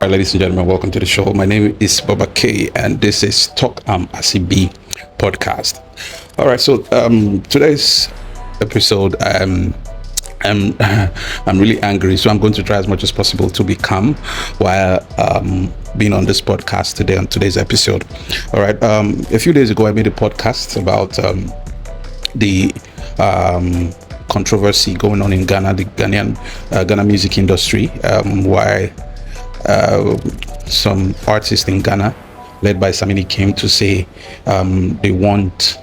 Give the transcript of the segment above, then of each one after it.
Hi, ladies and gentlemen, welcome to the show. My name is Baba K, and this is Talk ACB podcast. All right, so today's episode, I'm really angry, so I'm going to try as much as possible to be calm while being on this podcast today on today's episode. All right, a few days ago, I made a podcast about the controversy going on in Ghana, the Ghana music industry, why some artists in Ghana, led by Samini, came to say they want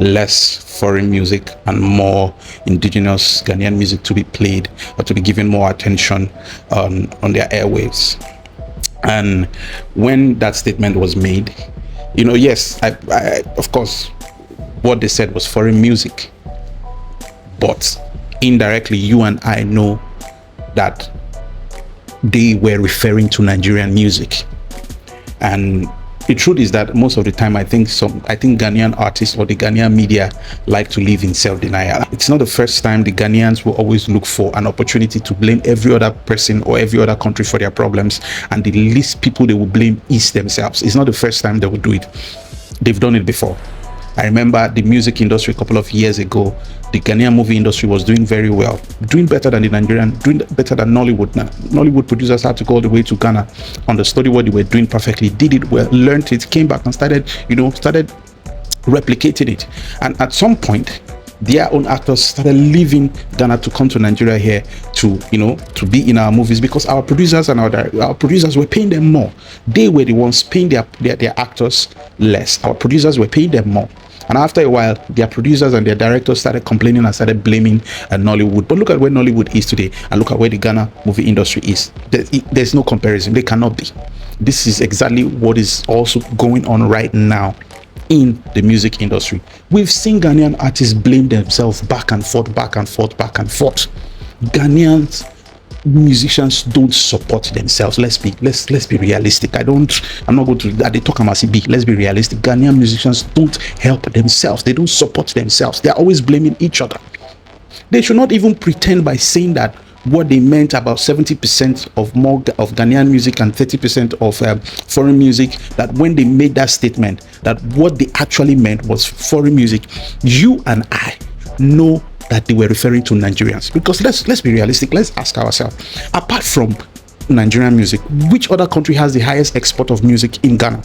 less foreign music and more indigenous Ghanaian music to be played or to be given more attention on their airwaves. And when that statement was made, yes, I of course, what they said was foreign music, but indirectly, you and I know that they were referring to Nigerian music. And the truth is that most of the time, I think Ghanaian artists or the Ghanaian media like to live in self-denial. It's not the first time the Ghanaians will always look for an opportunity to blame every other person or every other country for their problems, and the least people they will blame is themselves. It's not the first time they will do it. They've done it before. I remember the music industry a couple of years ago. The Ghanaian movie industry was doing very well, doing better than the Nigerian, doing better than Nollywood. Now, Nollywood producers had to go all the way to Ghana, understudy what they were doing perfectly, did it well, learned it, came back and started replicating it. And at some point, their own actors started leaving Ghana to come to Nigeria here to be in our movies, because our producers and our producers were paying them more. They were the ones paying their actors less. Our producers were paying them more. And after a while, their producers and their directors started complaining and started blaming Nollywood. But look at where Nollywood is today, and look at where the Ghana movie industry is. There's no comparison. They cannot be. This is exactly what is also going on right now in the music industry. We've seen Ghanaian artists blame themselves back and forth. Ghanaians musicians don't support themselves. Let's be realistic. I'm not going to they talk about CB. Let's be realistic. Ghanaian musicians don't help themselves. They don't support themselves. They're always blaming each other. They should not even pretend by saying that what they meant about 70% of Ghanaian music and 30% of foreign music, that when they made that statement, that what they actually meant was foreign music. You and I know that they were referring to Nigerians, because let's be realistic. Let's ask ourselves, apart from Nigerian music, which other country has the highest export of music in Ghana?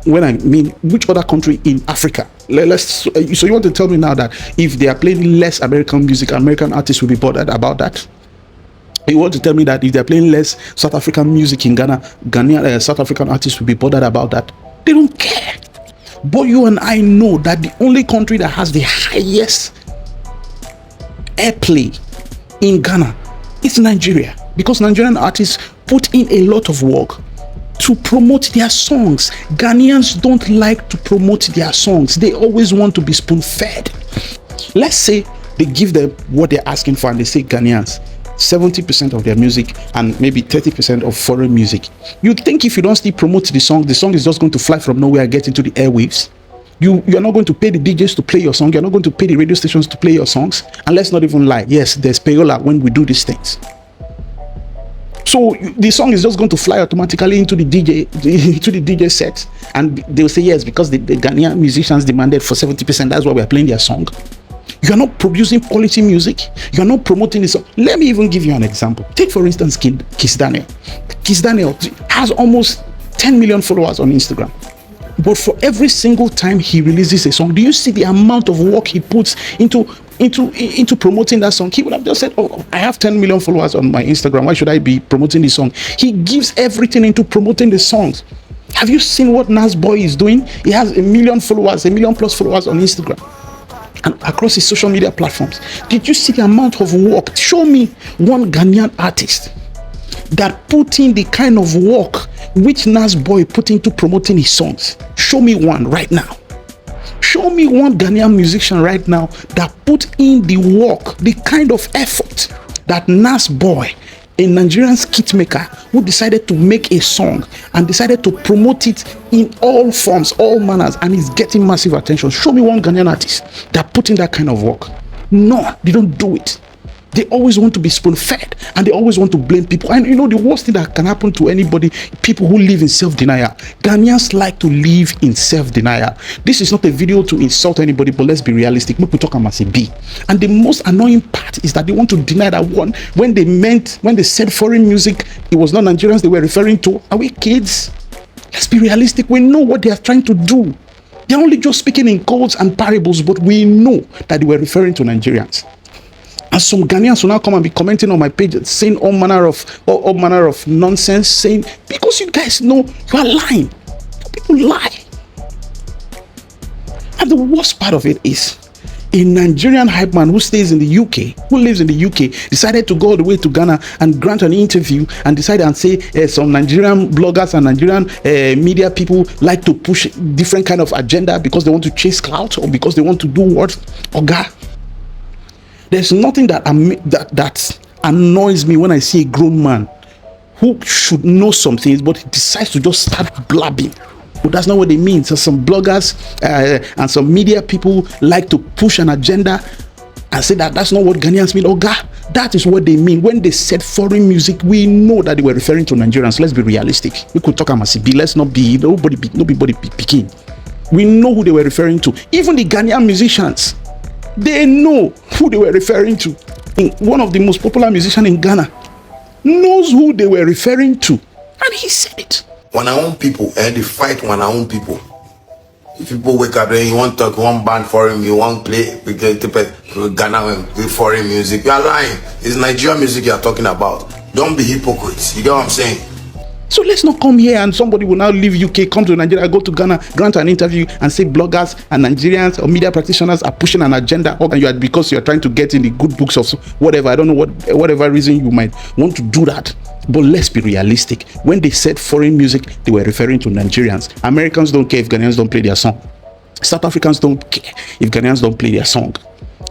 When I mean, which other country in Africa? So you want to tell me now that if they are playing less American music, American artists will be bothered about that? You want to tell me that if they're playing less South African music in Ghana, South African artists will be bothered about that? They don't care. But you and I know that the only country that has the highest airplay in Ghana is Nigeria, because Nigerian artists put in a lot of work to promote their songs. Ghanaians don't like to promote their songs. They always want to be spoon-fed. Let's say they give them what they're asking for, and they say Ghanaians 70% of their music and maybe 30% of foreign music. You think if you don't still promote the song is just going to fly from nowhere and get into the airwaves? You're not going to pay the DJs to play your song. You're not going to pay the radio stations to play your songs. And let's not even lie. Yes, there's payola when we do these things. So the song is just going to fly automatically into the DJ set, and they'll say yes, because the Ghanaian musicians demanded for 70%. That's why we're playing their song. You're not producing quality music. You're not promoting the song. Let me even give you an example. Take, for instance, Kiss Daniel. Kiss Daniel has almost 10 million followers on Instagram. But for every single time he releases a song, do you see the amount of work he puts into promoting that song? He would have just said, oh, I have 10 million followers on my Instagram. Why should I be promoting this song? He gives everything into promoting the songs. Have you seen what Nas Boy is doing? He has 1 million followers, 1 million plus followers on Instagram and across his social media platforms. Did you see the amount of work? Show me one Ghanaian artist that put in the kind of work which Nas Boy put into promoting his songs. Show me one right now. Show me one Ghanaian musician right now that put in the work, the kind of effort that Nas Boy, a Nigerian skit maker who decided to make a song and decided to promote it in all forms, all manners, and is getting massive attention. Show me one Ghanaian artist that put in that kind of work. No, they don't do it. They always want to be spoon-fed, and they always want to blame people. And you know, the worst thing that can happen to anybody, people who live in self-denial. Ghanaians like to live in self-denial. This is not a video to insult anybody, but let's be realistic. Make we talk as a B. And the most annoying part is that they want to deny that one. When they said foreign music, it was not Nigerians they were referring to. Are we kids? Let's be realistic. We know what they are trying to do. They're only just speaking in codes and parables, but we know that they were referring to Nigerians. And some Ghanaians will now come and be commenting on my page, saying all manner of nonsense, saying, because you guys know you are lying. People lie. And the worst part of it is, a Nigerian hype man who stays in the UK, who lives in the UK, decided to go all the way to Ghana and grant an interview and decided and say some Nigerian bloggers and Nigerian media people like to push different kind of agenda because they want to chase clout or because they want to do what? Oga. There's nothing that annoys me when I see a grown man who should know some things, but he decides to just start blabbing. But that's not what they mean. So some bloggers and some media people like to push an agenda and say that that's not what Ghanaians mean. Oh God, that is what they mean. When they said foreign music, we know that they were referring to Nigerians. Let's be realistic. We could talk about CB. Let's not be nobody picking. We know who they were referring to. Even the Ghanaian musicians, they know who they were referring to. One of the most popular musicians in Ghana knows who they were referring to, and he said it. When our own people and they fight when our own people. If people wake up and you want to talk, you want band foreign, you want play Ghana and play foreign music, you are lying. It's Nigerian music you are talking about. Don't be hypocrites. You get what I'm saying? So let's not come here and somebody will now leave UK, come to Nigeria, go to Ghana, grant an interview and say bloggers and Nigerians or media practitioners are pushing an agenda because you are trying to get in the good books of whatever. I don't know whatever reason you might want to do that. But let's be realistic. When they said foreign music, they were referring to Nigerians. Americans don't care if Ghanaians don't play their song. South Africans don't care if Ghanaians don't play their song.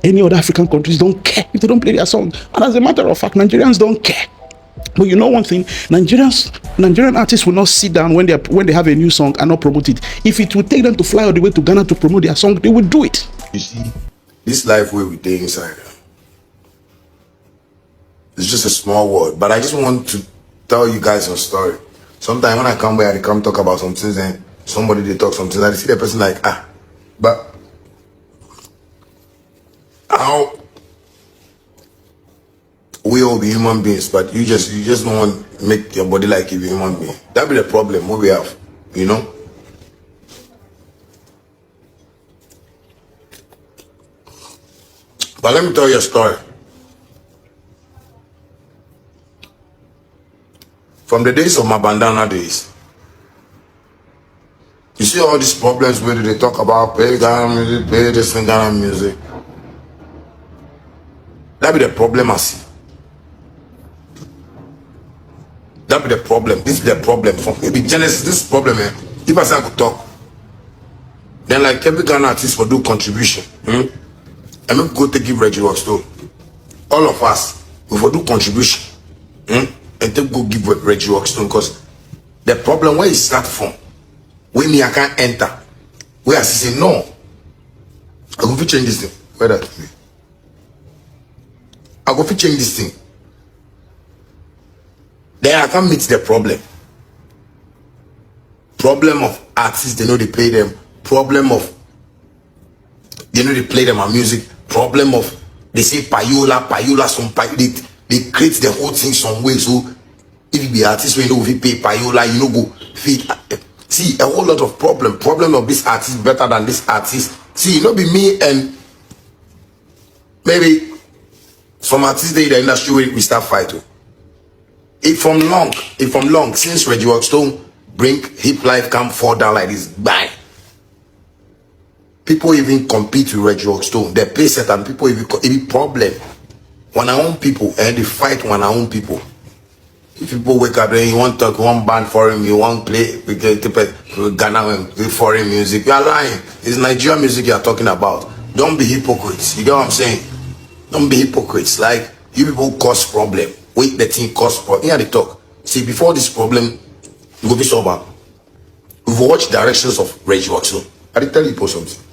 Any other African countries don't care if they don't play their song. And as a matter of fact, Nigerians don't care. But you know one thing, Nigerian artists will not sit down when they have a new song and not promote it. If it would take them to fly all the way to Ghana to promote their song, they would do it. You see, this life where we stay inside, it's just a small world. But I just want to tell you guys a story. Sometimes when I come where they come talk about some things and somebody they talk something, I see the person like, but how we all be human beings, but you just don't want to make your body like you be human being. That be the problem what we have, you know. But let me tell you a story. From the days of my bandana days, you see all these problems where they talk about play Ghana music, play this and Ghana music. That be the problem I see. That be the problem. This is the problem. From maybe Genesis, this problem, if I could talk, then like every Ghana artist will do contribution. And we go to give Reggie Rockstone. All of us, we will do contribution. And then go give Reggie Rockstone, because the problem where it start from, when me I can't enter, where I say no, I go to change this thing. Where that be? I go to change this thing. Then I can meet the problem. Problem of artists, they know they play them. Problem of they know they play them on music. Problem of they say payola, some they create the whole thing some way. So if you be artist, when you know if you pay payola, you know go feed. See a whole lot of problem of this artist better than this artist. See, it not be me and maybe some artists in the industry we start fighting. If from long since Reggie Rockstone bring hip life come fall down like this, bang. People even compete with Reggie Rockstone. They play set and people even problem. When our own people and they fight when our own people. If people wake up and you want to talk, you want band foreign, you want play Ghana and play foreign music, you are lying. It's Nigerian music you are talking about. Don't be hypocrites. You get what I'm saying? Don't be hypocrites. Like you people cause problem. Wait, the thing cause problem. Here they talk. See, before this problem go be solved, we've watched directions of Reggie Rockstone. I tell you something.